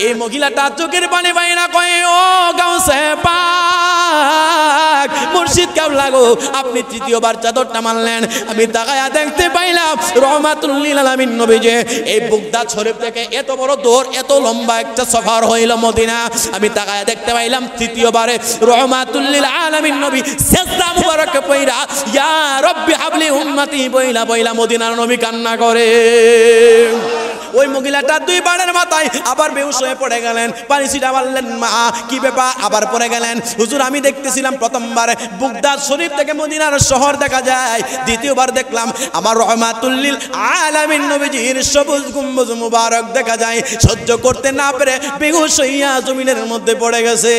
এই মহিলাটা চোখের পানি বাইনা কয়, ও গাউসে পাক মুর্শিদ কেবলা গো, আপনি তৃতীয়বার চাদরটা মানলেন। আমি তাকায়া দেখতে পাইলাম রহমাতুল লিল আলামিন নবীজি এই বাগদাদ শরীফ থেকে এত বড় দূর, এত লম্বা একটা সফর হইল মদিনা। আমি তাকায়া দেখতে পাইলাম তৃতীয়বারে রহমাতুল লিল আলামিন নবী সিজদা মুবারক পয়রা ইয়া রব্বি হাবলি উম্মতি বইলা বইলা মদিনার নবী কান্না করে। ওই মহিলাটা দুইবারের মাথায় আবার বেহুশ হয়ে পড়ে গেলেন, পানি ছিটা মারলেন। মা কি ব্যাপার, আবার পড়ে গেলেন। হুজুর আমি দেখতেছিলাম প্রথমবার বাগদাদ শরীফ থেকে মদিনার শহর দেখা যায়, দ্বিতীয়বার দেখলাম আমার রহমাতুল লিল আলামিন নবীজির সবুজ গম্বুজ মুবারক দেখা যায়। সহ্য করতে না পেরে বেহুশ হইয়া জমিনের মধ্যে পড়ে গেছে।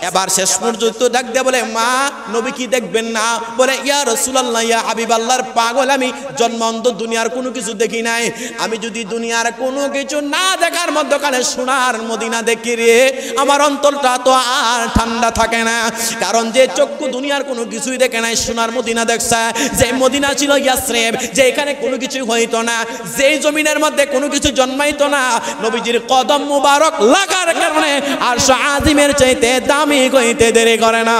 এবার শেষ পর্যন্ত ডাক দিয়ে বলে, মা নবী কি দেখবেন না? বলে, ইয়া রাসূলুল্লাহ, ইয়া হাবিবাল্লাহর পাগল আমি, জন্মান্ত দুনিয়ার কোনো কিছু দেখি নাই। আমি যদি দুনিয়ার কোনো কিছু না দেখার মধ্যকালে সোনার মদিনা দেখি রে, আমার অন্তরটা তো আর ঠান্ডা থাকে না। কারণ যে চক্ষু দুনিয়ার কোনো কিছুই দেখে নাই, সোনার মদিনা দেখছে। যে মদিনা ছিল ইয়াসরিব, যে এখানে কোনো কিছু হইতো না, যেই জমিনের মধ্যে কোনো কিছু জন্মাইতো না, নবীজির কদম মুবারক লাগার কারণে আরশ আজিমের চাইতে দাম কইতে দেরি করে না।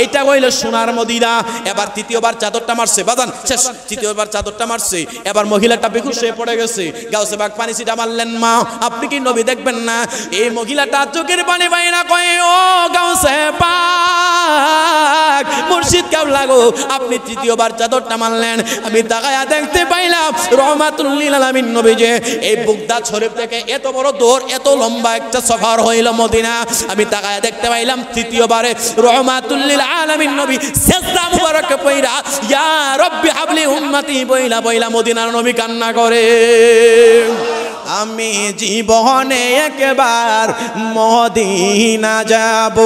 এইটা হইল সোনার মদিনা। এবার তৃতীয়বার চাদরটা মারছে, বাজান শেষ, তৃতীয়বার চাদরটা মারছে। এবার মহিলাটা বেহুশ হয়ে পড়ে গেছে। গাউসে পাক পানি ছিটা মারলেন, মা আপনি কি নবী দেখবেন না? এই মহিলাটা চোখের পানি বাইনা কয়, ও গাউসে পাক মুর্শিদ কেবলা গো, আপনি তৃতীয়বার চাদরটা মারলেন। আমি তাকায়া দেখতে পাইলাম রহমাতুল লিল আলামিন নবীজি এই বাগদাদ শরীফ থেকে এত বড় দূর, এত লম্বা একটা সফর হইল মদিনা। আমি তাকায়া দেখতে পাইলাম তৃতীয়বারে রহমাতুল লিল আলামিন নবী সিজদা মুবারক পয়রা ইয়া রব্বি হাবলি উম্মতি বইলা বইলা মদিনার নবী কান্না করে। আমি জীবনে একবার মদিনা যাব,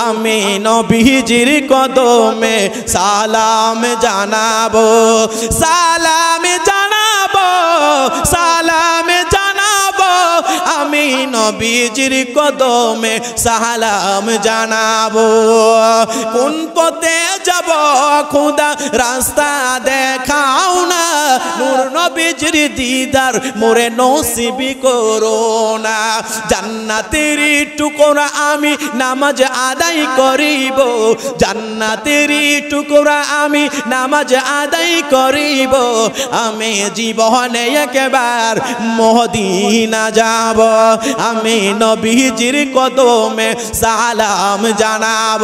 আমি নবীজির কদমে সালাম জানাবো, সালাম জানাবো, সালাম জানাবো, আমি নবীজির কদমে সালাম জানাবো। কোন পথে যাব খোদা রাস্তা দেখাও না, নূর নবীজির দিদার মোরে নসিব করো না। জান্নাতের টুকরা আমি নামাজ আদায় করিব, জান্নাতের টুকরা আমি নামাজ আদায় করিব। আমি জীবনে একবার মদিনা যাব, আমি নবীজির কদমে সালাম জানাব।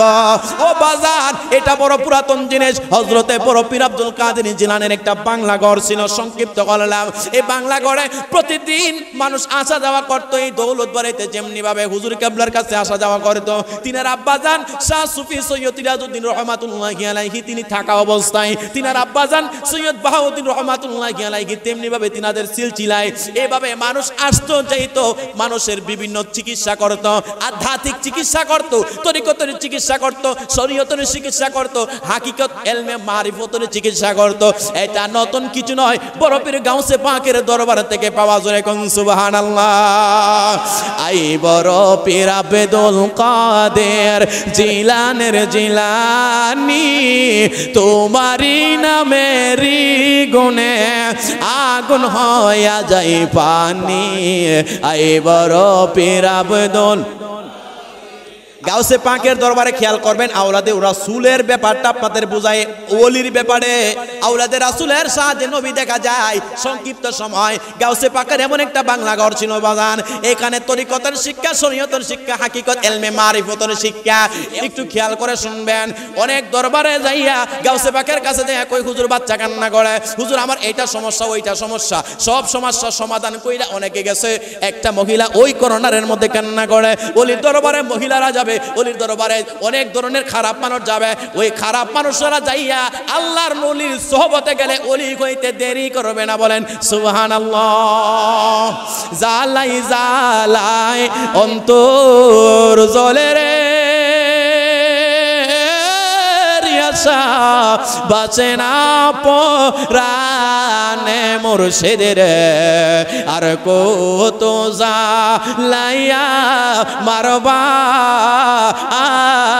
ও বাজার, এটা বড় পুরাতন জিনিস। হযরতে বড় পীর আব্দুল কাদের জিলানীর একটা বাংলা ঘর ছিল, সংক্ষিপ্ত করলাম। এই বাংলা ঘরে প্রতিদিন মানুষ আসা যাওয়া করতো। এই দৌলত বাড়িতে যেমনি ভাবে হুজুর কেবলার কাছে আসা যাওয়া করতো, তিনার আব্বাজান শাহ সুফি সৈয়দ ইরাজউদ্দিন রহমাতুল্লাহি আলাইহি তিনি থাকা অবস্থায়, তিনার আব্বাজান সৈয়দ বাহাউদ্দিন রহমাতুল্লাহি আলাইহি তেমনি ভাবে তিনাদের সিলসিলায় এভাবে মানুষ আসতো যাইতো, মানুষের বিভিন্ন চিকিৎসা করত, আধ্যাত্মিক চিকিৎসা করত, তরিকতের চিকিৎসা করত, শরীয়তের চিকিৎসা করত, হাকিকত এলমে মারিফতের চিকিৎসা করত। এটা নতুন কিছু নয়, বড় পীর গাউসে পাকের দরবার থেকে পাওয়া যায়। কোন সুবহানাল্লাহ। আই বড় পীর আব্দুল কাদের জিলানের জিলানী, তোমারি নামেরই গুণে আগুন হইয়া যায় পানি। আই বড় পীর আব্দুল গাউসে পাকের দরবারে খেয়াল করবেন, আওলাদে রাসূলের ব্যাপারটা আপনাদের বোঝায়। ওলির ব্যাপারে আওলাদে রাসূলের সাথে নবী দেখা যায়। সংক্ষিপ্ত সময় গাউসে পাকের এমন একটা বাংলা ঘর ছিল বাজান, এখানে তরিকতের শিক্ষা, শরীয়তের শিক্ষা, হাকিকত এলমে মারিফতের শিক্ষা। একটু খেয়াল করে শুনবেন। অনেক দরবারে যাইয়া গাউসে পাকের কাছে যাইয়া কই হুজুর বাচ্চা কান্না করে, হুজুর আমার এইটা সমস্যা, ওইটা সমস্যা, সব সমস্যার সমাধান কইরা অনেকে গেছে। একটা মহিলা ওই করোনার মধ্যে কান্না করে। ওলির দরবারে মহিলারা যাবে, ওলির দরবারে অনেক ধরনের খারাপ মানুষ যাবে। ওই খারাপ মানুষরা যাইয়া আল্লাহর নবীর সোহবতে গেলে ওলি হইতে দেরি করবে না। বলেন সুবহানাল্লাহ। জালাই জালাই অন্তর জ্বলে রে, নেশা বাঁচে না পরাণে মুর্শিদের আর কত জ্বালাইয়া মারবা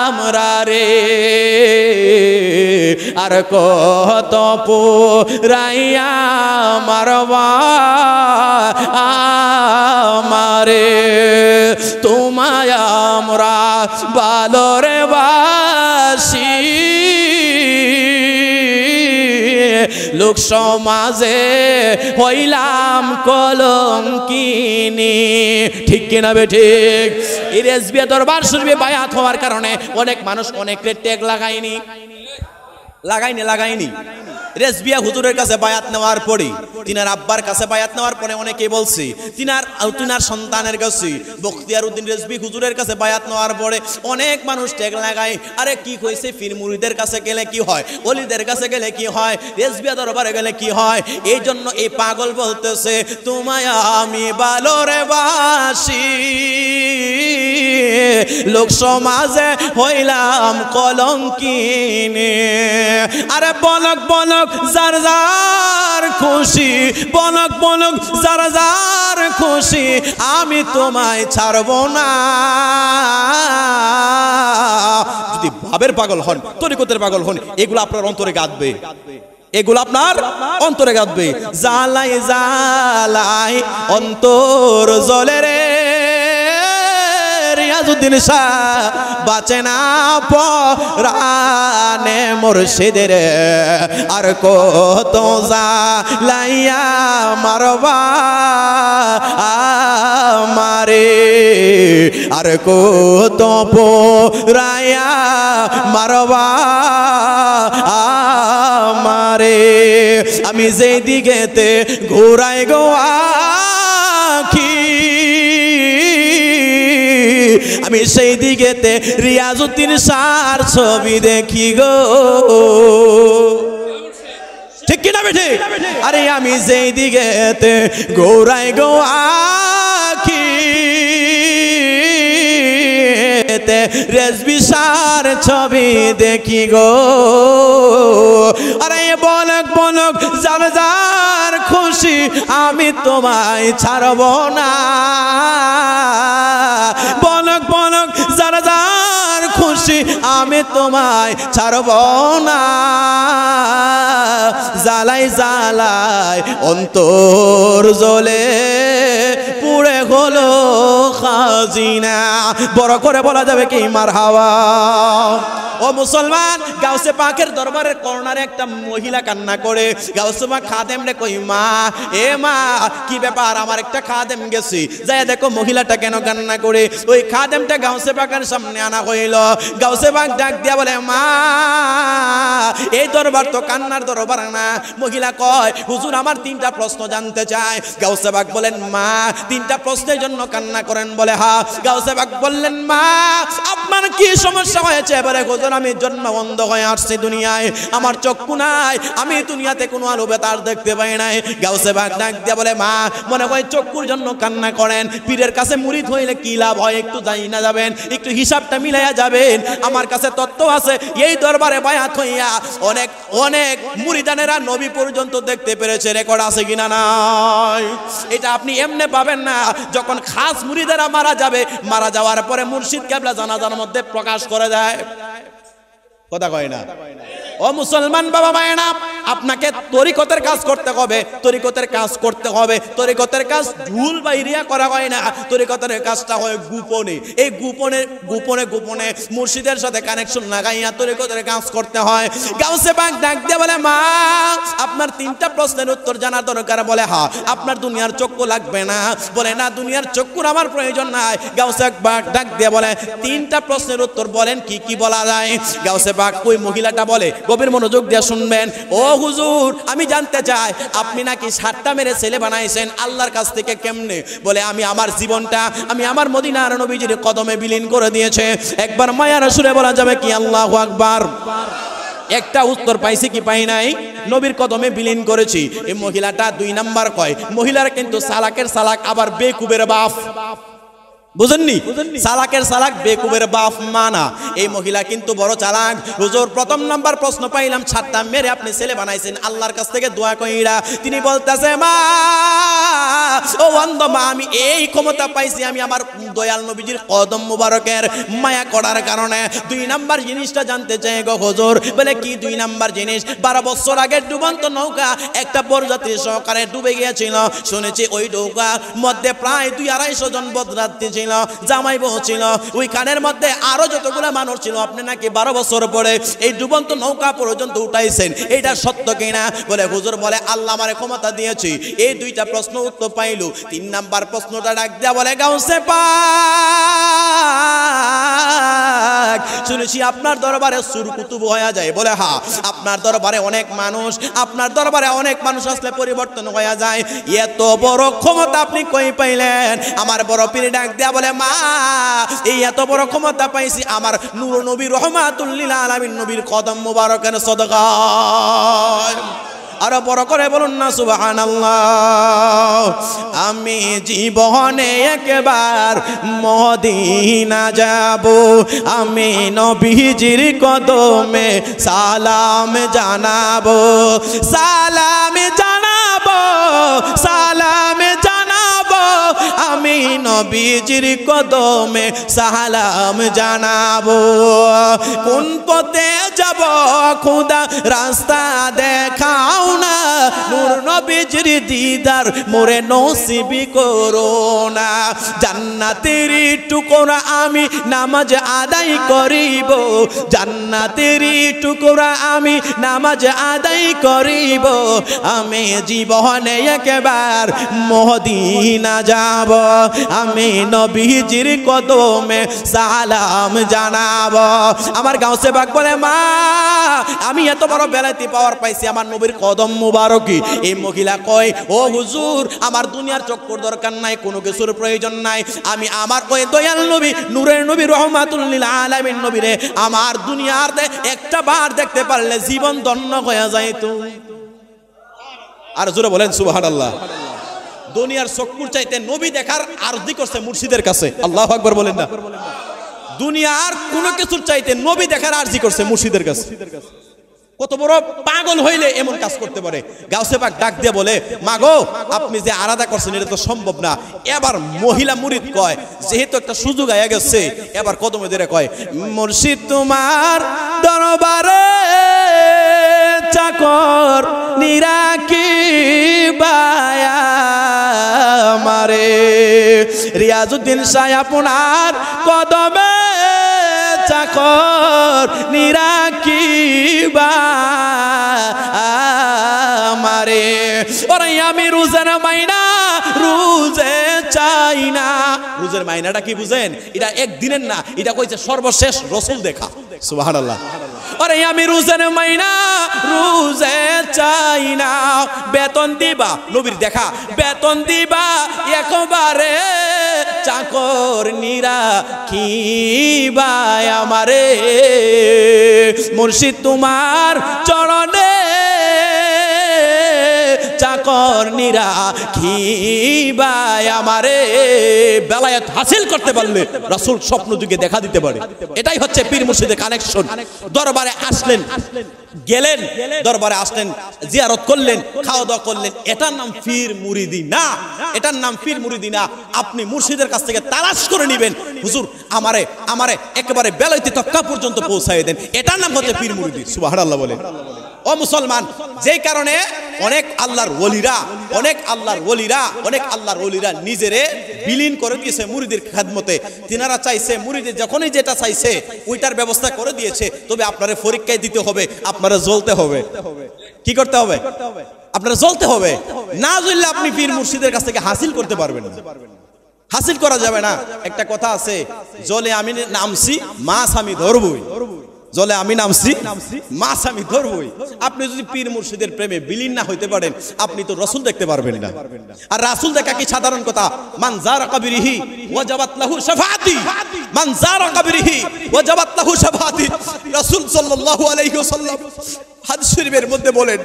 আমরা রে আর কত পুরাইয়া মারবা আমারে তোমায় আমরা ভালোরে বাসি লোক সমাজে হইলাম কলঙ্কিনী ঠিক কিনা বে ঠিক এই রেজবিয়া দরবার শরীফে বায়াত হওয়ার কারণে অনেক মানুষ অনেক ট্যাগ লাগায়নি রেজবিয়া হুজুরের কাছে বায়াত নেওয়ার পরে তিনার আব্বার কাছে বায়াত নেওয়ার পরে অনেকে বলছে তিনার সন্তানের কাছে বখতিয়ার উদ্দিন রেজবি হুজুরের কাছে বায়াত নেওয়ার পরে অনেক মানুষ ট্যাগ লাগায় আরে কি কইছে পীর মুরিদের কাছে গেলে কি হয় ওলিদের কাছে গেলে কি হয় রেজবিয়া দরবারে গেলে কি হয় এই জন্য এই পাগল বলতেছে তোমায় আমি ভালোরে বাসি লোক সমাজে হইলাম কলঙ্কিনী আরে বলক বলক যার যার খুশি বলক বলক যার যার খুশি আমি তোমায় ছাড়ব না যদি ভাবের পাগল হন তরিকতের পাগল হন এগুলো আপনার অন্তরে গাঁথবে এগুলো আপনার অন্তরে গাঁথবে জ্বালাই জ্বালাই অন্তর জ্বলে রে রিয়াজউদ্দিন শাহ বাঁচে না পরাণে মুর্শিদের আর কত জ্বালাইয়া মারবা আমারে আর কত পুরাইয়া মারবা আমারে আমি যেই দিকেতে ঘুরাই গো আখি আমি সেই দিকেতে রিয়াজউদ্দিন শাহর ছবি দেখি গো ঠিক কিনা বেঠে আরে আমি যেই দিকেতে ঘোরাই গো আখি রেজবি শাহর ছবি দেখি গো আরে বলক বলক যার যার খুশি আমি তোমায় ছাড়ব না বলক বলক যার যার খুশি আমি তোমায় ছাড়ব না জ্বালাই জ্বালাই অন্তর জ্বলে পুড়ে হলো খাজিনা বড় করে বলা যাবে কি মারহাবা ও মুসলমান গাউসে পাকের দরবারের কর্নারে একটা মহিলা কান্না করে গাউসে পাক খাদেম রে কই মা এ মা কি ব্যাপার আমার একটা খাদেম গেছি যাই দেখো মহিলাটা কেন কান্না করে ওই খাদেমটা গাউসে পাকের সামনে আনা হইল গাউসে পাক ডাক দিয়া বলে মা এই দরবার তো কান্নার দরবার না মহিলা কয় হুজুর আমার তিনটা প্রশ্ন জানতে চায় গাউসে পাক বলেন মা তিনটা প্রশ্নের জন্য কান্না করেন বলে হ্যাঁ গাউসে পাক বললেন মা আপনার কি সমস্যা হয়েছে এবারে হুজুর আমি জন্ম অন্ধ হয়ে আসছি দুনিয়ায় আমার চক্ষু নাই আমি দুনিয়াতে কোনো আলো বেতার দেখতে পাই নাই গাউসে পাক ডাক দিয়া বলে মা মনে হয় চক্ষুর জন্য কান্না করেন পীরের কাছে মুরিদ হইলে কি লাভ হয় একটু যাই না যাবেন একটু হিসাবটা মিলাইয়া যাবেন আমার কাছে তথ্য আছে এই দরবারে বায়াত হইয়া অনেক অনেক মুরিদানেরা নবী পর্যন্ত দেখতে পেরেছে রেকর্ড আছে কিনা নাই এটা আপনি এমনি পাবেন না যখন খাস মুরিদেরা মারা যাবে মারা যাওয়ার পরে মুর্শিদ কেবলা জানাজার মধ্যে প্রকাশ করে দেয় কথা কয় না ও মুসলমান বাবা মায়েরা আপনাকে তরিকতের কাজ করতে হবে তরিকতের কাজ করতে হবে তরিকতের কাজ ঝুল বাইরিয়া করা হয় না তরিকতের কাজটা হয় গোপনে এই গোপনে গোপনে গোপনে মুর্শিদের সাথে কানেকশন লাগাইয়া তরিকতের কাজ করতে হয় গাউসে পাক ডাক দিয়ে বলে মা আপনার তিনটা প্রশ্নের উত্তর জানা দরকার বলে হ্যাঁ আপনার দুনিয়ার চক্ষু লাগবে না বলে না দুনিয়ার চক্ষুর আমার প্রয়োজন নাই গাউসে পাক ডাক দিয়ে বলে তিনটা প্রশ্নের উত্তর বলেন কি কি বলা যায় গাউসে পাক ওই মহিলাটা বলে গভীর মনোযোগ দিয়ে শুনবেন ও হুজুর আমি জানতে চাই আপনি নাকি 7টা মেরে ছেলে বানাইছেন আল্লাহর কাছ থেকে কেমনে বলে আমি আমার জীবনটা আমি আমার মদিনার নবীজির কদমে বিলীন করে দিয়েছে একবার মায়ার সুরে বলা যাবে কি আল্লাহু আকবার একটা উত্তর পাইছি কি পাই নাই নবীর কদমে বিলীন করেছি এই মহিলাটা 2 নাম্বার কয় মহিলার কিন্তু সালাকের সালাক আবার বেকুবের বাপ বুঝেননি? চালাকের চালাক বেকুবের বাপ মানা। এই মহিলা কিন্তু বড় চালাক। হুজুর প্রথম নাম্বার প্রশ্ন পাইলাম, ছাড়টা মেরে আপনি ছেলে বানাইছেন আল্লাহর কাছ থেকে দোয়া কইরা। তিনি বলতেছে, মা ও অন্ধ মা, আমি এই ক্ষমতা পাইছি আমি আমার দয়াল নবীজির কদম মুবারকের মায়া করার কারণে। দুই নাম্বার জিনিসটা জানতে চাই গো হুজুর। বলে কি দুই নাম্বার জিনিস? 12 বছর আগে ডুবন্ত নৌকা একটা বরযাত্রী সহকারে ডুবে গিয়েছিল। শুনেছি ওই নৌকার মধ্যে প্রায় 200-250 জন বরযাত্রী ছিল, জামাই বউ ছিল, ওই কানের মধ্যে আরো যতগুলো মানুষ ছিল। আপনি নাকি 12 বছর পরে এই ডুবন্ত নৌকা পর্যন্ত উঠাইছেন, এটা সত্য কিনা? বলে হুজুর বলে আল্লাহ আমারে ক্ষমতা দিয়েছি। এই দুইটা প্রশ্ন উত্তর পাইলু। 3 নাম্বার প্রশ্নটা ডাক দেয়া বলে, গাউসে পাক শুনেছি আপনার দরবারে সুরকুতুব হয়ে যায়। বলে হ্যাঁ, আপনার দরবারে অনেক মানুষ, আপনার দরবারে অনেক মানুষ আসলে পরিবর্তন হয়ে যায়। এত বড় ক্ষমতা আপনি কই পাইলেন? আমার বড় পীর ডাক দেয়া বলে, মা এই এত বড় ক্ষমতা পাইছি আমার নূর নবী রহমাতুল লিল আলামিন নবীর কদম মুবারকের সদকায়। আরো বড় করে বলুন না সুবহানাল্লাহ। আমি জীবনে একবার মদিনা যাব, আমি নবীজির কদমে সালাম জানাবো, সালাম জানাবো, সালাম জানাবো, আমি নবীজির কদমে সালাম জানাবো। কোন পথে যাব খোদা রাস্তা দেখাও না, নূর নবীজির দিদার মোরে নসিবি করো না। জান্নাতের টুকরা আমি নামাজ আদায় করিব, জান্নাতের টুকরা আমি নামাজ আদায় করিব। আমি জীবনে একবার মদিনা যাব, আমি নবীজির কদমে সালাম জানাব। আমার গাউসে পাক বলে, মা আমি এত বড় বেলায়েতি পাওয়ার পাইছি আমার নবীর কদম মুবারকি। এই মহিলা কয়, ও হুজুর আমার দুনিয়ার চক্কর দরকার নাই, কোনো কিছুর প্রয়োজন নাই। আমি আমার ওই দয়াল নবী নূরের নবী রহমাতুল লিল আলামিন নবীরে আমার দুনিয়ার একটা বার দেখতে পারলে জীবন ধন্য হয়ে যাইতো। আর জোরে বলেন সুবহানাল্লাহ। দুনিয়ার চক্কুর চাইতে নবী দেখার আরজি করছে মুর্শিদের কাছে। আল্লাহু আকবার বলেন না। দুনিয়ার কোন কিছুর চাইতে নবী দেখার আরজি করছে মুর্শিদের কাছে। কত বড় পাগল হইলে এমন কাজ করতে পারে? গাউসে পাক ডাক দিয়ে বলে, মাগো আপনি যে আলাদা করছেন এটা তো সম্ভব না। এবার মহিলা মুরিদ কয়, যেহেতু একটা সুযোগ আয়া গেছে, এবার কদমে ধরে কয়, মুর্শিদ তোমার দরবারে চাকর নিরাকিবায়া মারে, রিয়াজউদ্দিন শাহ আপনার কদমে চাকর নিরাকিবা মারে। ওরে আমি রোজার মাইনা রোজে চাই না। রোজের মাইনাটা কি বুঝেন? এটা একদিনের না, এটা কইছে সর্বশেষ রসুল দেখা। সুবহানাল্লাহ। ওরে আমি রোজার মাইনা রোজে চাই না, বেতন দিবা নবীর দেখা, বেতন দিবা একবারে চাকর নিরাখিবা আমারে। মুর্শিদ তোমার চরণে চাকর নিরাখিবা আমারে। বেলায়েত হাসিল করতে পারলে রাসূল স্বপ্ন যুগে দেখা দিতে পারে। এটাই হচ্ছে পীর মুর্শিদের কানেকশন। দরবারে আসলেন, গেলেন, দরবারে আসলেন, জিয়ারত করলেন, খাওয়া দাওয়া করলেন, এটার নাম পীর মুরিদি না, এটার নাম পীর মুরিদি না। আপনি মুর্শিদের কাছ থেকে তালাশ করে নেবেন, হুজুর আমারে আমারে একেবারে বেলায়েতি তক্কা পর্যন্ত পৌঁছায় দেন, এটার নাম হচ্ছে পীর মুরিদি। সুবহানাল্লাহ বলেন। ও মুসলমান, যেই কারণে অনেক আল্লাহর ওলিরা, অনেক আল্লাহর ওলিরা, অনেক আল্লাহর ওলিরা নিজেরে বিলীন করে দিয়েছে মুরিদের খেদমতে। তিনারা চাইছে মুরিদের যখনই যেটা চাইছে ওইটার ব্যবস্থা করে দিয়েছে। তবে আপনারা পরীক্ষায় দিতে হবে, আপনারা জ্বলতে হবে। কি করতে হবে? আপনারা জ্বলতে হবে। না জ্বললে আপনি পীর মুর্শিদের কাছ থেকে হাসিল করতে পারবেন না, হাসিল করা যাবে না। একটা কথা আছে, জলে আমি নামছি মাছ আমি ধরবই, জলে আমি নামছি মাছ আমি ধরবই। আপনি যদি পীর মুর্শিদের প্রেমে বিলীন না হইতে পারেন, আপনি তো রাসূল দেখতে পারবেন না। আর রাসূল দেখা কি সাধারণ কথা? মান যারা কবরিহি ওয়াজাবাত লাহু শাফাআতি, মান যারা কবরিহি ওয়াজাবাত লাহু শাফাআতি। রাসূল সাল্লাল্লাহু আলাইহি ওয়াসাল্লাম হাদিস শরীফের মধ্যে বলেন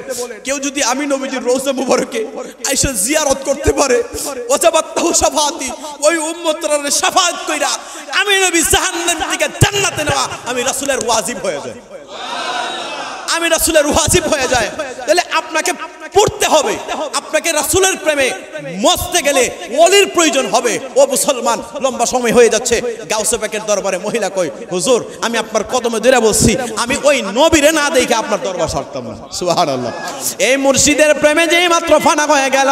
কেউ যদি আমি নবীজির রওজা মুবারকে আয়েশা জিয়ারত করতে পারে ওয়াজাবাতাহু শাফাআতি, ওই উম্মতরা শাফাআত কইরা আমি নবী জাহান্নাম থেকে জান্নাতে নেওয়া আমি রাসূলের ওয়াজিব হয়ে যায়, আমি রাসূলের ওয়াজিব হয়ে যায়। তাহলে আপনাকে পড়তে হবে, আপনাকে রাসূলের প্রেমে মস্তে গেলে ওলির প্রয়োজন হবে। ও মুসলমান, লম্বা সময় হয়ে যাচ্ছে। গাউসে পাকের দরবারে মহিলা কই, হুজুর আমি আপনার কদমে ধরে বলছি, আমি ওই নবীরে না দেখে আপনার দরবার ছাড়তাম না। সুবহানাল্লাহ। এই মুর্শিদের প্রেমে যেই মাত্র ফানা হয়ে গেল,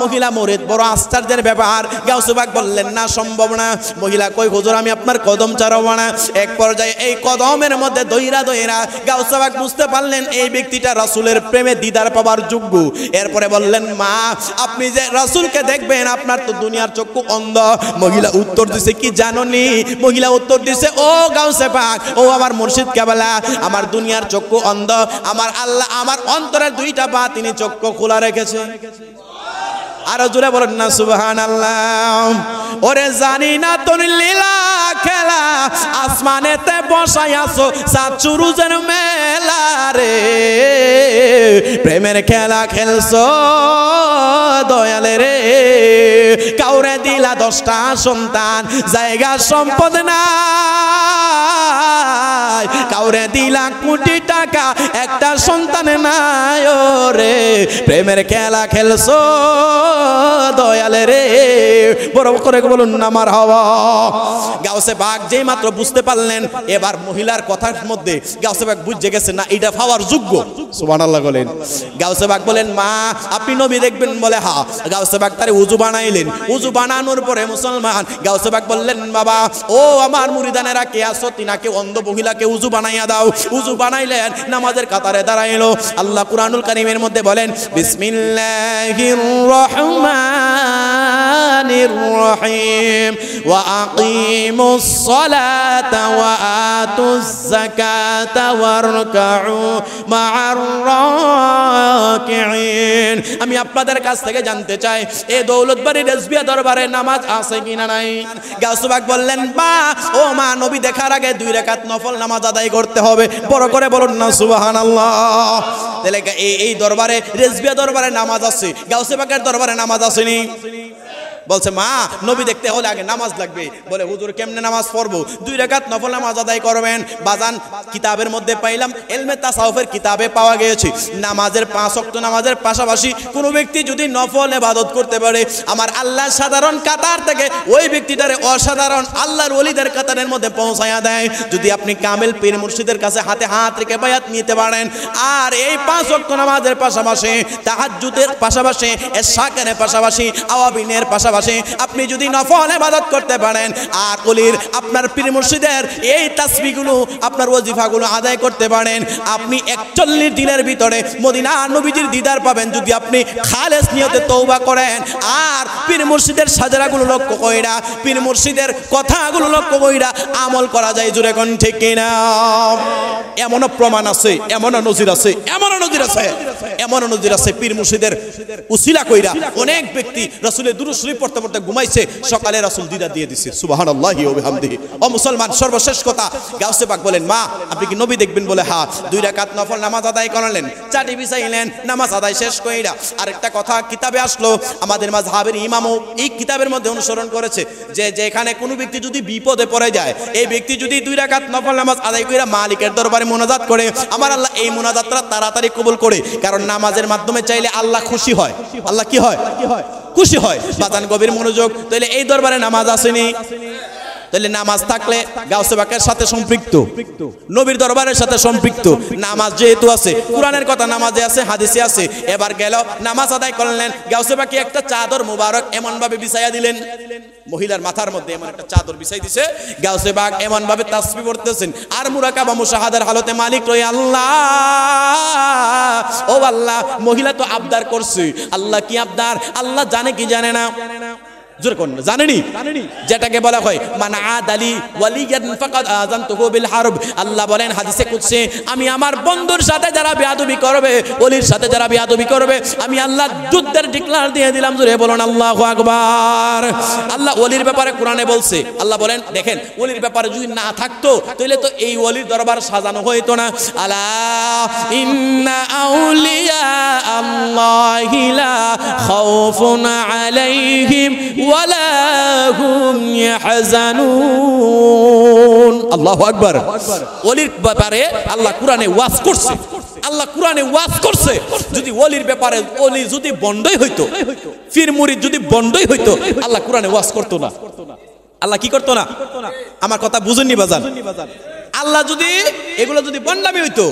মহিলা মুরিদ, বড় আশ্চর্যের ব্যাপার। গাউসে পাক বললেন না, সম্ভব না। মহিলা কই, হুজুর আমি আপনার কদম ছাড়াবো না। এক পর্যায়ে এই কদমের মধ্যে দইরা গাউসে পাক বুঝতে পারলেন এই ব্যক্তিটা রাসূলের প্রেমে দিদার পাবার যোগ্য। এরপরে বললেন, মা আপনি যে রাসূলকে দেখবেন আপনার তো দুনিয়ার চক্ষু অন্ধ। মহিলা উত্তর দিছে কি জানোনি? মহিলা উত্তর দিছে, ও গাউসে পাক, ও আমার মুর্শিদ কেবলা, আমার দুনিয়ার চক্ষু অন্ধ, আমার আল্লাহ আমার অন্তরের দুইটা পা তিনি চক্ষু খোলা রেখেছে। আরো জোরে বলেন না সুবহানাল্লাহ। ওরে জানি না তোর লীলা খেলা, আসমানেতে বসাই আছো সাত সুরুজের মেলা রে, প্রেমের খেলা খেলছো দয়ালে রে, কাউরে দিলা 10টা সন্তান, জায়গা সম্পদ নাই, কাউরে দিলা কোটি টাকা, একটা সন্তান নাই রে, প্রেমের খেলা খেলছো দয়ালে রে। বড় করে বলুন না মারহাবা। গাউসে পাক যেই মাত্র বুঝতে পারলেন, এবার মহিলার কথার মধ্যে গাউসে পাক বুঝে গেছে না এটা পাওয়ার যোগ্য। সুবহানাল্লাহ বলেন। গাউসে পাক বলেন, মা আপনি নবী দেখবেন? বলে হ্যাঁ। গাউসে পাক তারে উযু বানাইলেন। উযু বানানোর পরে মুসলমান গাউসে পাক বললেন, বাবা ও আমার মুরিদানেরা কে আসো, তিনাকে অন্ধ মহিলাকে উযু বানাইয়া দাও। উযু বানাইলেন, নামাজের কাতারে দাঁড়াইলো। আল্লাহ কুরআনুল কারীমের মধ্যে বলেন, বিসমিল্লাহির রহমানির রহিম ওয়া আকিমুস সালাতা ওয়া আতুজ যাকাতা ওয়ারকাউ মা'আর রাকিঈন। আমি আপনাদের কাছ থেকে জানতে চাই, এই দৌলতবাড়ি রেজবিয়া দরবারে নামাজ আছে কিনা নাই? গাউসে পাক বললেন, বা ও মা নবী দেখার আগে 2 রাকাত নফল নামাজ আদায় করতে হবে। বড় করে বলুন না সুবহানাল্লাহ। তাহলে এই দরবারে রেজবিয়া দরবারে নামাজ আছে, গাউসে পাকের দরবারে নামাজ আসেনি। বলছে, মা নবী দেখতে হলে আগে নামাজ লাগবে। বলে, হুজুর কেমনে নামাজ পড়বো? 2 রাকাত নফল নামাজ আদায় করবেন। বাজান কিতাবের মধ্যে পাইলাম, ইলমে তাসাউফের কিতাবে পাওয়া গিয়েছে, নামাজের 5 ওয়াক্ত নামাজের পাশাপাশি কোনো ব্যক্তি যদি নফল ইবাদত করতে পারে, আমার আল্লাহ সাধারণ কাতার থেকে ওই ব্যক্তিটারে অসাধারণ আল্লাহর ওলিদের কাতারের মধ্যে পৌঁছায়া দেয়। যদি আপনি কামেল পীর মুর্শিদের কাছে হাতে হাত রেখে বায়াত নিতে পারেন, আর এই 5 ওয়াক্ত নামাজের পাশাপাশি, তাহাজ্জুদের পাশাপাশি, ইশাকের পাশাপাশি, আওয়াবিনের পাশাপাশি আপনি যদি নফল ইবাদত করতে পারেন, আর ওলির আপনার পীর মুর্শিদের এই তাসবিহগুলো আপনার ওয়াজিফাগুলো আদায় করতে পারেন, আপনি 41 দিনের ভিতরে মদিনা নবীজির দিদার পাবেন। যদি আপনি খালেস নিয়তে তওবা করেন, আর পীর মুর্শিদের সাজারাগুলো লক্ষ্য কইরা, পীর মুর্শিদের কথাগুলো লক্ষ্য কইরা আমল করা যায়। জোরে কোন ঠিক কিনা? এমনও প্রমাণ আছে, এমনও নজির আছে, এমনও নজির আছে, এমনও নজির আছে, পীর মুর্শিদের উসিলা কইরা অনেক ব্যক্তি রাসূলের দুরূদ শরীফ পড়তে পড়তে ঘুমাইছে, সকালে রাসূল দিদার দিয়ে দিছে। সুবহানাল্লাহি ওয়া বিহামদিহি। ও মুসলমান, সর্বশেষ কথা, গাউসে পাক বলেন, মা আপনি কি নবী দেখবেন? বলে হ্যাঁ। 2 রাকাত নফল নামাজ আদায় করলেন, চাটি বিছাইলেন, নামাজ আদায় শেষ কইরা আরেকটা কথা কিতাবে আসলো, আমাদের মাযহাবের ইমামও এই কিতাবের মধ্যে অনুসরণ করেছে, যে যেখানে কোনো ব্যক্তি যদি বিপদে পড়ে যায়, এই ব্যক্তি যদি 2 রাকাত নফল নামাজ আদায় কইরা মালিকের দরবারে মুনাজাত করে, আমার আল্লাহ এই মুনাজাতটা তাড়াতাড়ি কবুল করে। কারণ নামাজের মাধ্যমে চাইলে আল্লাহ খুশি হয়। আল্লাহ কি হয়? খুশি হয়। বাজান গভীর মনোযোগ। তাহলে এই দরবারে নামাজ আসেনি, তাহলে নামাজ থাকলে গাউসে পাকের সাথে সম্পৃক্ত, নবীর দরবারের সাথে সম্পৃক্ত। নামাজ যেহেতু আছে, কোরআনের কথা নামাজে আছে, হাদিসে আছে। এবার গেল নামাজ আদায় করলেন, গাউসে পাকে একটা চাদর মুবারক এমন ভাবে বিছাইয়া দিলেন, মহিলার মাথার মধ্যে এমন একটা চাদর বিছাই দিছে। গাউসে পাক এমন ভাবে তাসবিহ পড়তেছেন আর মুরাকাবা মুশাহাদার হালতে মালিক রই আল্লাহ, ও আল্লাহ। মহিলা তো আবদার করছে, আল্লাহ কি আবদার? আল্লাহ জানে কি জানে না? জোর কোন জানেনি? যেটাকে বলা হয় মান আদালি ওয়ালিয়ান ফাকাদ আযানতুহু বিল হারব। আল্লাহ বলেন হাদিসে কুদসি, আমি আমার বন্ধুর সাথে যারা বেয়াদবি করবে, ওলির সাথে যারা বেয়াদবি করবে, আমি আল্লাহ যুদ্ধের ডিক্লার দিয়ে দিলাম। জোরে বলুন আল্লাহু আকবার। আল্লাহ ওলির ব্যাপারে কোরআনে বলছে, আল্লাহ বলেন দেখেন ওলির ব্যাপারে যদি না থাকতো তাহলে তো এই ওলির দরবার সাজানো হইতো না। আলা ইন্না আউলিয়া আল্লাহি লা খাউফুন আলাইহিম ওয়ালা হুম ইয়াহজানুন। আল্লাহু আকবার। ওলির ব্যাপারে আল্লাহ কোরআনে ওয়াজ করছে, আল্লাহ কোরআনে ওয়াজ করছে। যদি ওলির ব্যাপারে ওলি যদি বন্ডই হইতো, ফির মুরিদ যদি বন্ডই হইতো, আল্লাহ কোরআনে ওয়াজ করতো না। আল্লাহ কি করতো না? আমার কথা বুঝেননি বাজান? আল্লাহ যদি এগুলো যদি বন্ডামি হইতো,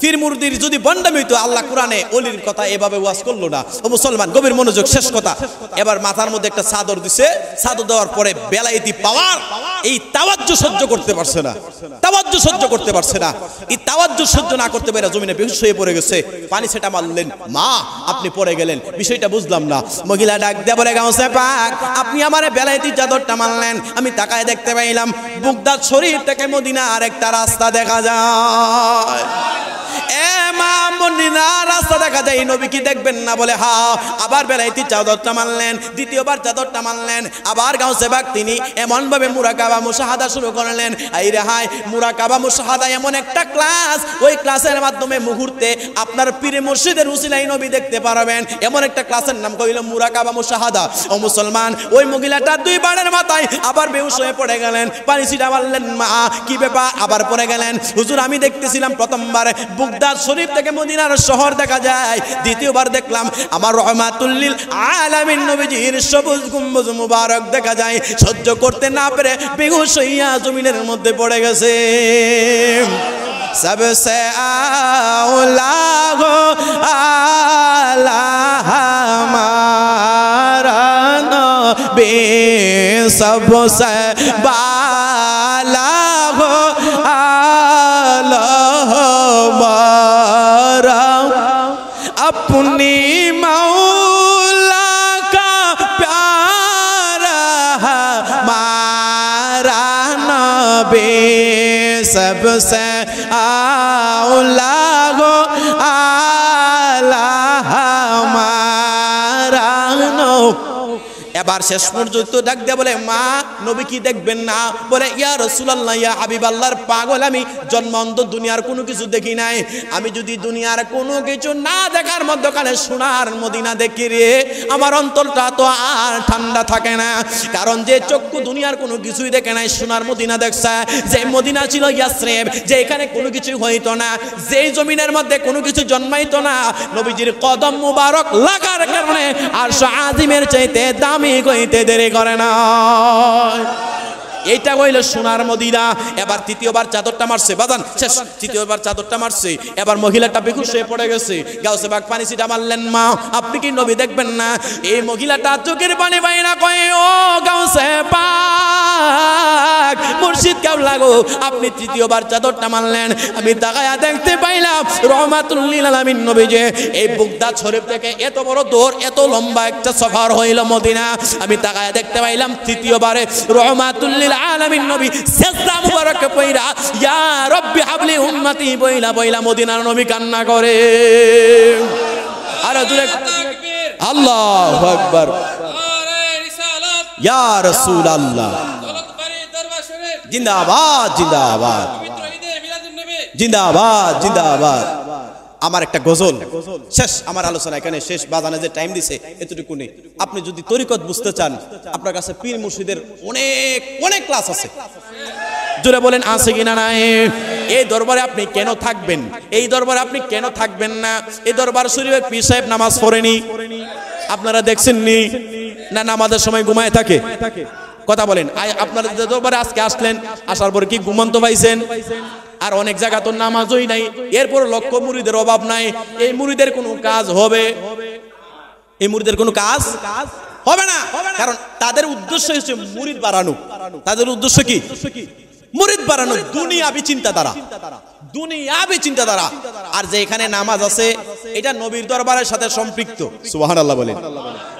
ফির মুরিদির যদি বন্ডামি হইতো, আল্লাহ কোরআনে ওলির কথা এভাবে ওয়াজ করলো না। ও মুসলমান, গভীর মনোযোগ, শেষ কথা। এবার মাথার মধ্যে একটা চাদর দিছে, চাদর দেওয়ার পরে বেলায়েতি পাওয়ার এই তাওয়াজ্জু সহ্য করতে পারছে না, তাওয়াজ্জু সহ্য করতে পারছে না। এই তাওয়াজ্জু সহ্য না করতে পেরে জমিনে বেহুশ হয়ে পড়ে গেছে। পানি সেটা মারলেন, মা আপনি পড়ে গেলেন, বিষয়টা বুঝলাম না। মহিলা ডাক দিয়ে বলে, গাউসে পাক আপনি আমারে বেলায়েতি চাদরটা মারলেন, আমি তাকায় দেখতে পাইলাম বাগদাদ শরীফ থেকে মদিনা আরেকটা রাস্তা দেখা যায়। রাস্তা দেখা যায়, নবী কি দেখবেন না? বলে হা। আবার বেলায়েতি চাদরটা মানলেন, দ্বিতীয়বার চাদরটা মানলেন। আবার গাউসে পাক তিনি এমন ভাবে মুরাকাবা মুশাহাদা শুরু করলেন। এই রে হাই, মুরাকাবা মুশাহাদা এমন একটা ক্লাস, ওই ক্লাসের মাধ্যমে মুহূর্তে আপনার পীরে মুর্শিদের উসিলায় নবী দেখতে পারবেন। এমন একটা ক্লাসের নাম কইল মুরাকাবা মুশাহাদা। ও মুসলমান, ওই মহিলাটা দুই বারের মাথায় আবার বেহুশ হয়ে পড়ে গেলেন। পানি ছিটা মারলেন, মা কি ব্যাপার? আবার পড়ে গেলেন। হুজুর আমি দেখতেছিলাম প্রথমবার বাগদাদ শরীফ থেকে মদিনার শহর দেখা যায়, দ্বিতীয়বার দেখলাম আমার রহমাতুল লিল আলামিন নবীজির সবুজ গম্বুজ মুবারক দেখা যায়। সহ্য করতে না পেরে বেহুশ হইয়া জমিনের মধ্যে পড়ে গেছে। सबसे आला हो आला हमारा नबी, सबसे बाला हो आला हमारा, अपनी मौला का प्यारा हमारा नबी, सबसे आला हो आला हमारा नबी। এবার শেষ পর্যন্ত ডাক দিয়ে বলে, মা নবী কি দেখবেন না? বলে, ইয়া রাসূলুল্লাহ, ইয়া হাবিবাল্লাহর পাগল আমি, জন্মান্ত দুনিয়ার কোনো কিছু দেখি নাই। আমি যদি দুনিয়ার কোনো কিছু না দেখার মধ্যখানে সোনার মদিনা দেখি রে, আমার অন্তরটা তো আর ঠান্ডা থাকে না। কারণ যে চক্ষু দুনিয়ার কোনো কিছুই দেখে নাই, সোনার মদিনা দেখছে, যে মদিনা ছিল ইয়াসরিব, যে এখানে কোনো কিছু হইতো না, যেই জমিনের মধ্যে কোনো কিছু জন্মাইতো না, নবীজির কদম মুবারক লাগার কারণে আরশ আজিমের চাইতে দামি কইতে দেরি করে না। এইটা কইল সোনার মদিনা। এবার তৃতীয়বার চাদরটা মারছে, বাজান শেষ, তৃতীয়বার চাদরটা মারছে। এবার মহিলাটা বেহুশ হয়ে পড়ে গেছে। গাউসে পাক পানি ছিটা মারলেন, মা আপনি কি নবী দেখবেন না? এই মহিলাটা চোখের পানি বাইনা কয়, ও গাউসে পাক মুর্শিদ কেবলা গো, আপনি তৃতীয়বার চাদরটা মারলেন, আমি তাকায়া দেখতে পাইলাম রহমাতুল লিল আলামিন নবী যে এই বাগদাদ শরীফ থেকে এত বড় দূর, এত লম্বা একটা সফর হইল মদিনা, আমি তাকায়া দেখতে পাইলাম তৃতীয়বারে রহমাতুল লিল আলামিন নবী সিজদা মুবারক পয়রা ইয়া রব্বি হাবলি উম্মতি বইলা বইলা মদিনার নবী কান্না করে। আর জোরে আল্লাহু আকবার, ইয়া রাসূলুল্লাহ জিন্দাবাদ জিন্দাবাদ জিন্দাবাদ জিন্দাবাদ। আমার একটা গজল শেষ, আমার আলোচনা এখানে শেষ। বাজানে যে টাইম দিছে এতটুকু নেই। আপনি যদি তরিকত বুঝতে চান, আপনার কাছে পীর মুর্শিদের অনেক অনেক ক্লাস আছে। জোরে বলেন আছে কিনা নাই? এই দরবারে আপনি কেন থাকবেন? এই দরবারে আপনি কেন থাকবেন না? এই দরবার শরীফের পীর সাহেব নামাজ পড়েনি, আপনারা দেখছেননি না? নামাজের সময় ঘুমায় থাকে। কথা বলেন, আপনারা যে দরবারে আজকে আসলেন, আসার পরে কি ঘুমন্ত পাইছেন? আর অনেক জায়গা তো নামাজই নাই, এরপর লক্ষ মুরিদের অভাব নাই। এই মুরিদের কোনো কাজ হবে? এই মুরিদের কোনো কাজ হবে না, কারণ তাদের উদ্দেশ্য হচ্ছে মুরিদ বাড়ানো। তাদের উদ্দেশ্য কি? মুরিদ বানানো দুনিয়াবি চিন্তাধারা, দুনিয়াবি চিন্তাধারা। আর যে এখানে নামাজ আছে এটা নবীর দরবারের সাথে সম্পৃক্ত, সুবহানাল্লাহ বলেন।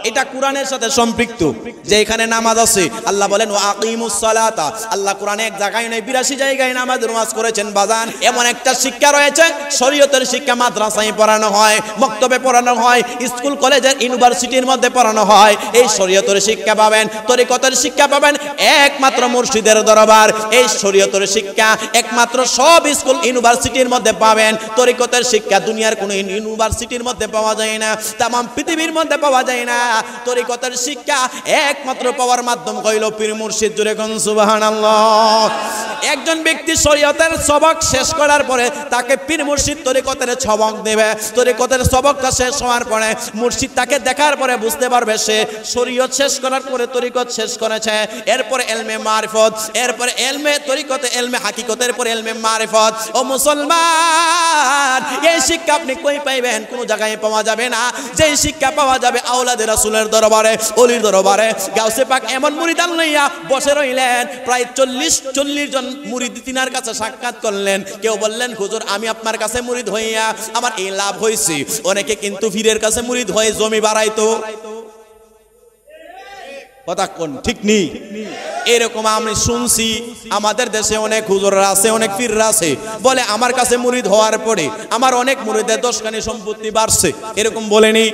এটা কোরআনের সাথে সম্পৃক্ত যে এখানে নামাজ আছে। আল্লাহ বলেন ওয়া আকিমুস সালাতা, আল্লাহ কোরআনে এক জায়গায় নয় 82 জায়গায় নামাজ করেছেন বাজান। এমন একটা শিক্ষা রয়েছে, শরীয়তের শিক্ষা মাদ্রাসায় পড়ানো হয়, মক্তবে পড়ানো হয়, স্কুল কলেজের ইউনিভার্সিটির মধ্যে পড়ানো হয়। এই শরীয়তের শিক্ষা পাবেন, তরিকতের শিক্ষা পাবেন একমাত্র মুর্শিদের দরবার। এই শরীয়তের শিক্ষা একমাত্র সব স্কুল ইউনিভার্সিটির মধ্যে পাবেন। তরিকতের শিক্ষা দুনিয়ার কোনো ইউনিভার্সিটির মধ্যে পাওয়া যায় না, তাম পৃথিবীর মধ্যে পাওয়া যায় না। তরিকতের শিক্ষা একমাত্র পাওয়ার মাধ্যম হইল পীর মুর্শিদ। জুড়ে কোন সুবহানাল্লাহ। একজন ব্যক্তি শরীয়তের সবক শেষ করার পরে তাকে পীর মুর্শিদ তরিকতের সবক দেবে। তরিকতের সবকটা শেষ হওয়ার পরে মুর্শিদ তাকে দেখার পরে বুঝতে পারবে সে শরীয়ত শেষ করার পরে তরিকত শেষ করেছে। এরপরে এলমে মারিফত, এরপরে এলমে তরিকতে এলমে হাকিকতের পরে এলমে মারিফত। ও মুসলমান, এই শিক্ষা আপনি কই পাইবেন? কোনো জায়গায় পাওয়া যাবে না। যে শিক্ষা পাওয়া যাবে আওলাদের রাসূলের দরবারে, ওলির দরবারে। গাউসে পাক এমন মুরিদান লইয়া বসে রইলেন, প্রায় 40 জন মুরিদ তিনার কাছে সাক্ষাৎ করলেন। কেউ বললেন হুজুর আমি আপনার কাছে মুরিদ হইয়া আমার এই লাভ হইছে। অনেকে কিন্তু পীরের কাছে মুরিদ হয়ে জমি বাড়াইতো। কথা কোন ঠিক নেই? এরকম আমি শুনছি আমাদের দেশে অনেক হুজুররা আছে, অনেক পীররা আছে, বলে আমার কাছে মুরিদ হওয়ার পরে আমার অনেক মুরিদের 10খানি সম্পত্তি বাড়ছে। এরকম বলেনি?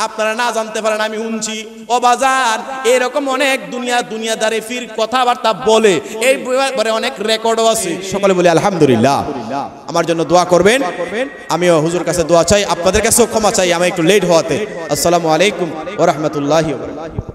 আপনারা না জানতে পারেন, আমি শুনছি। ও বাজার, এরকম অনেক দুনিয়াদারি পীর কথাবার্তা বলে, এই ব্যাপারে অনেক রেকর্ডও আছে। সকলে বলি আলহামদুলিল্লাহ। আমার জন্য দোয়া করবেন, আমিও হুজুর কাছে দোয়া চাই, আপনাদের কাছেও ক্ষমা চাই আমি একটু লেট হওয়াতে। আসসালামু আলাইকুম ওয়া রাহমাতুল্লাহি ওয়া বারাকাতুহু।